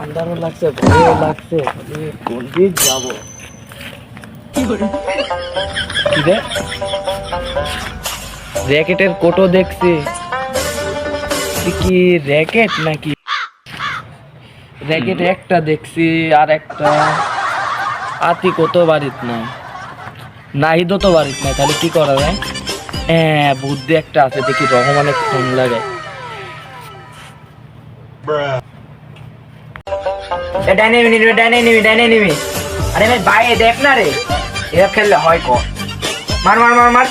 আন্ধারও লাগছে, ভয়ও লাগছে, কোন দিক যাবো? র্যাকেটের কোটো দেখছি, কি র্যাকেট নাকি? র্যাকেট একটা দেখছি, আর একটা আতি কত বাড়িত নাই, নাহিদও তো বাড়িত নাই, তাহলে কি করা যায়? হ্যাঁ, বুদ্ধি একটা আছে, দেখি রহমানের ফোন লাগায়। আরে ভাই বাইরে দেখ না রে, এরা খেললে হয় ক মার মার মার মার।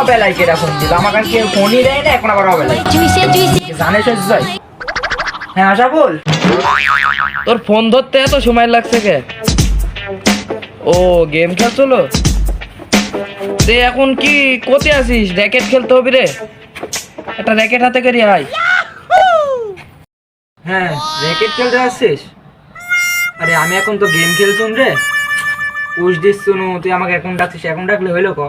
বেলায় কেটা ফোন দিল আমাকে, কেউ ফোনই দেয় না এখন, আবার বেলায় জানে শেষ যায়। হ্যাঁ আশা বল, তোর ফোন ধরতে এত সময় লাগছে কে? ও গেম খেলছিল, তে এখন কি কোথায় আছিস? র্যাকেট খেলতে হবে রে, একটা র্যাকেট হাতে করি আয়। হ্যাঁ র্যাকেট খেলতে আসছিস? আরে আমি এখন তো গেম খেলতুম রে, পুশ দিস শুনু, তুই আমাকে এখন ডাকছিস, এখন ডাকলে হইলো ক?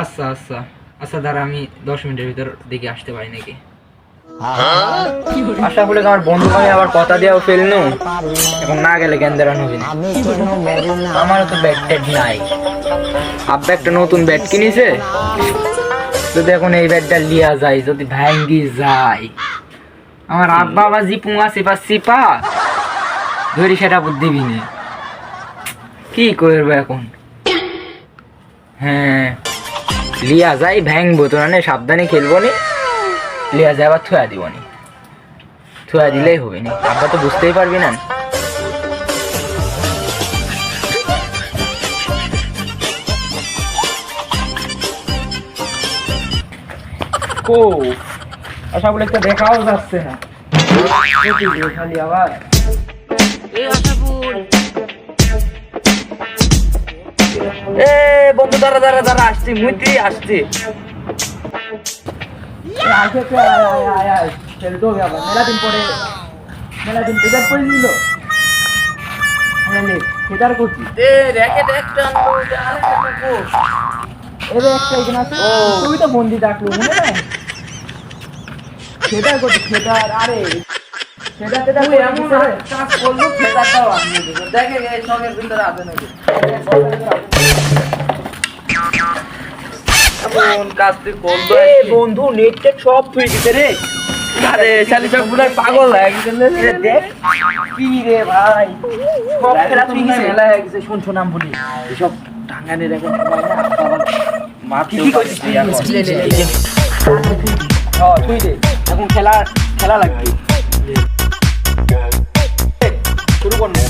আচ্ছা আচ্ছা আচ্ছা, দাঁড়া আমি 10 মিনিটের ভিতর দেখে আসতে পারি নাকি। আশা বলে আমার বন্ধু আমি আবার কথা দিয়েও ফেলনু, এখন না গেলে জ্ঞান দেওয়ানো হবে না। আমারও তো ব্যাট ট্যাট নাই, আব্বা একটা নতুন ব্যাট কিনেছে, যদি এখন এই ব্যাটটা লিয়া যায়, যদি ভাঙ্গি যায়, আমার আব্বা আবার জিপুঙা সিপা সিপা ধরি সেটা দিবি না, কি করবো এখন? হ্যাঁ লিয়া যাই, ভাঙবো তো না, সাবধানে খেলবো নি, লিয়া যায় আবার থুয়া দিব নি, থুয়া দিলেই হবে না, আব্বা তো বুঝতেই পারবি না। ও আশা বলে একটা দেখাও যাচ্ছে না, খালি আবার এ বন্ধু দাঁড়া দাঁড়া দাঁড়া, আসছি মুই আসছি। মেলা দিন পরে, মেলা দিন বেজার করে দিল, সেটার করছি তুই তো বন্দি ডাকলো মনে নাই, সেটার করছি সেটার। আরে সেটা সেটা এমন কাজ করলো, সেটাটাও দেখে সঙ্গের ভিতরে আছে নাকি বন্ধু, নেট টেট সব থুই দিতে রে। আরে শালি সব গুলাই পাগল হয়ে গেছে, দেখ কি রে ভাই, সব খেলা তুই মেলা হয়ে গেছে। শুন শোনাম বলি, এসব টাঙ্গানের এখন সময় না, আবার মা কি করছিস তুই? তুই দে এখন খেলা, খেলা লাগবে, শুরু কর না।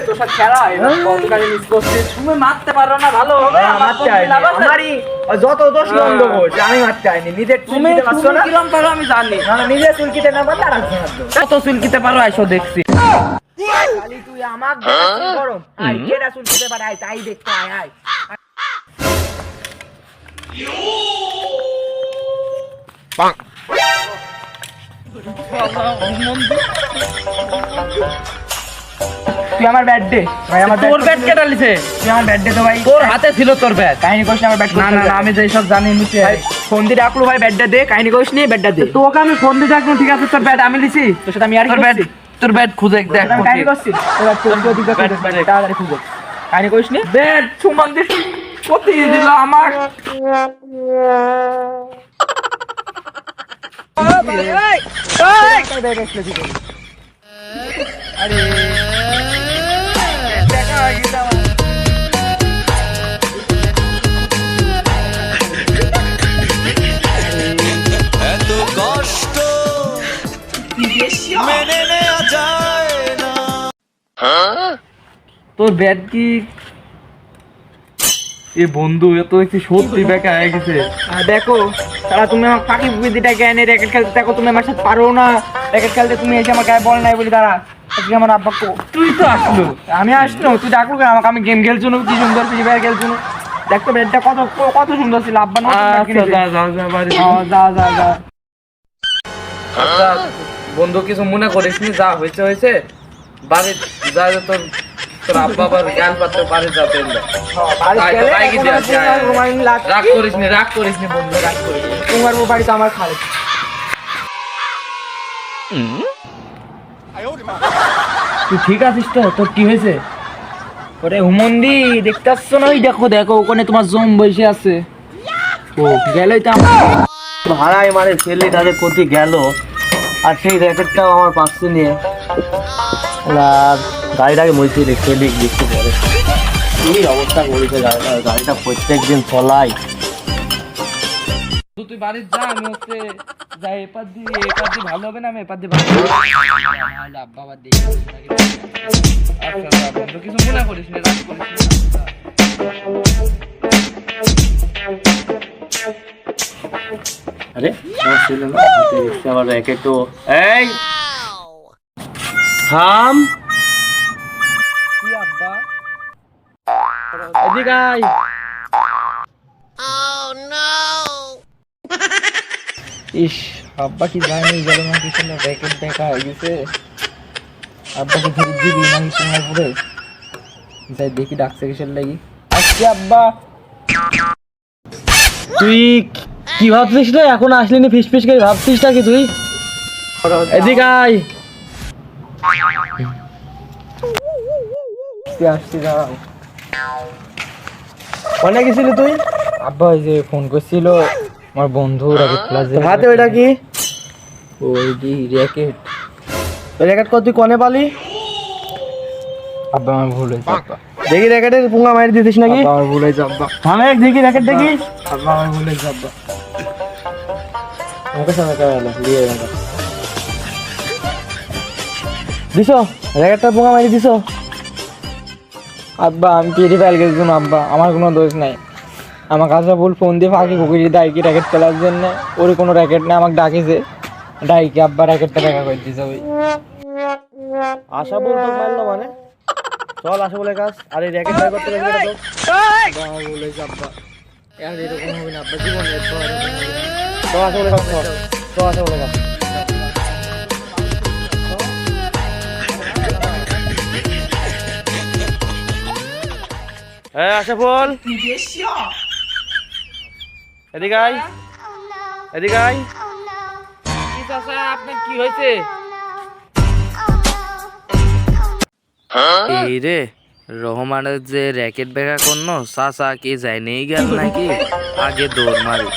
তোর সাথে খেলা তুমি মারতে পারো না, ভালো হবে যত দোষ বন্ধ করছে, আমি মারতে চাইনি, নিজের তুমি কিরম পারো আমি জানি, নিজে চুলকিতে না পারলে আর কত চুলকিতে পারো আইসো দেখছি। তুই আমার গরম যেটা চুলকিতে পারে তাই দেখতে আয় আয়। তুই আমার ব্যাট দে ভাই, আমার তোর ব্যাট কেটে লিছে, তুই আমার ব্যাট দে তো ভাই, তোর হাতে ছিল তোর ব্যাট, কাহিনী কইছ আমার ব্যাট। না না আমি যেই সব জানি নিচে ফোন দিয়ে ডাকলো ভাই, ব্যাটটা দে, কাহিনী কইছ নি, ব্যাটটা দে। তোকে আমি ফোন দিয়ে ডাকলো, ঠিক আছে তোর ব্যাট আমি লিছি, তোর সাথে আমি আর কি করছি? তোর ব্যাট খুঁজে দেখ, আমি কাহিনী করছি, তোর দিকে তাড়াতাড়ি খুঁজে, কাহিনী কইছ নি, ব্যাট সুমন দিস কতি দিল আমার। আরে এত কষ্ট মেনে নেওয়া যায় না। তোর ব্যাট কি এ বন্ধু, এত একটু সত্যি বেকা হয়ে গেছে। দেখো তারা তুমি আমার ফাঁকি বুদ্ধিটা জ্ঞানে র্যাকেট খেলতে, দেখো তুমি আমার সাথে পারো না র্যাকেট খেলতে, তুমি এসে আমার গায়ে বল নাই বলি দাঁড়া, আমার আব্বা তুই তো আসলো, আমি আসলো তুই ডাকলো কেন আমাকে? আমি গেম খেলছো না, কি সুন্দর ফ্রি ফায়ার খেলছো না, দেখতো ব্যাটটা কত কত সুন্দর ছিল, আব্বা না যা যা যা। বন্ধু কিছু মনে করিস নি, যা হয়েছে হয়েছে, বাড়ি যা তোর তোর আব্বা আবার জ্ঞান পাত্র পারে যাবে না। বাড়ি তাই তো, গেলে তাই কি এখন আর দিয়েছে? তোমার রোমাইন লাগছে। রাগ করিস নি বন্ধু, রাগ করিস নি। তোমার বাড়িতে আমার খালে তুই ঠিক আছিস তো? তোর কি হয়েছে? ওরে হুমন্দি দেখতে আসছো না? ওই দেখো দেখো ওখানে তোমার জম বসে আছে। ও গেলেই তো ভাড়ায় মানে ছেলে তাদের কোথায় গেল, আর সেই র্যাকেটটাও আমার পাশে নিয়ে আর গাড়িটাকে বলছি দেখতে দেখতে পরে এই অবস্থা করেছে গাড়িটা প্রত্যেকদিন চলাই। তুই বাড়ি যা, আমি হচ্ছে যাই এপার দিয়ে ভালো হবে না, আমি এপার দিয়ে ভালো হবে না। আব্বা আবার দেখি আচ্ছা বন্ধু কিছু মনে করিস না, রাগ করিস না। আরে আমার ছিল না হাতে দেখছি আমার র্যাকেটও। এই থাম, কি আব্বা? এদিকে আয়। ইস আব্বা কি জানি গেল না কিছু না, র্যাকেট দেখা হয়ে গেছে। আব্বাকে ধরে দিবি না কিছু না পরে যাই দেখি ডাকছে কিসের লাগি। আসছি আব্বা। তুই কি ভাবছিস রে? এখন আসলিনি ফিস ফিস করে ভাবছিস নাকি তুই? এদিকে আয়। আসছি দাঁড়াও। অনেক গেছিলি তুই? আব্বা ওই যে ফোন করছিল আমার বন্ধু র্যাকেট খেলার জন্য। হাতে ওইটা কি? ওই যে র্যাকেট। র্যাকেট কত তুই কনে পালি? আব্বা আমার ভুল হয়েছে আব্বা। দেখি র্যাকেটের পুঙ্গা মারি দিতিস নাকি? আব্বা আমার ভুল হয়েছে আব্বা। থামে দেখি র্যাকেট দেখি। আব্বা আমার ভুল হয়েছে আব্বা। আমাকে সামনে কারালো দিয়ে গেল। দিছো র্যাকেটটা পুঙ্গা মারি দিছো? আব্বা আমি পেরে ফেল গেছিলাম আব্বা, আমার কোনো দোষ নাই। আমার কাছে ভুল ফোন দিয়ে ফাঁকি ফুকি ডাইকি র্যাকেট খেলার জন্য। ওর কোনো র্যাকেট নেই, আমাকে ডাকিছে ডাইকি আব্বা র্যাকেটটা দেখা করে দিয়েছে। ওই আশা বল তো মারলো মানে? চল আশা বলে কাজ। আর এই র্যাকেট ড্রাইভার করতে লাগবে তো। আব্বা আমার ভুল হয়েছে আব্বা। আর এরকম হবে না আব্বা, জীবনে এরকম হবে না। চল আশা বলে কাজ কর। চল আশা বলে কাজ। হ্যাঁ আশা বল। এদিকে আয়, এদিকে আয়। কি চাচা আপনার কি হয়েছে? এই রে রহমানের যে র্যাকেট বেকা করনো চাচা কি যাই নেই গেল নাকি? আগে দৌড় মারি।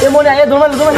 এ মনে আয় দোমাল দোমাল।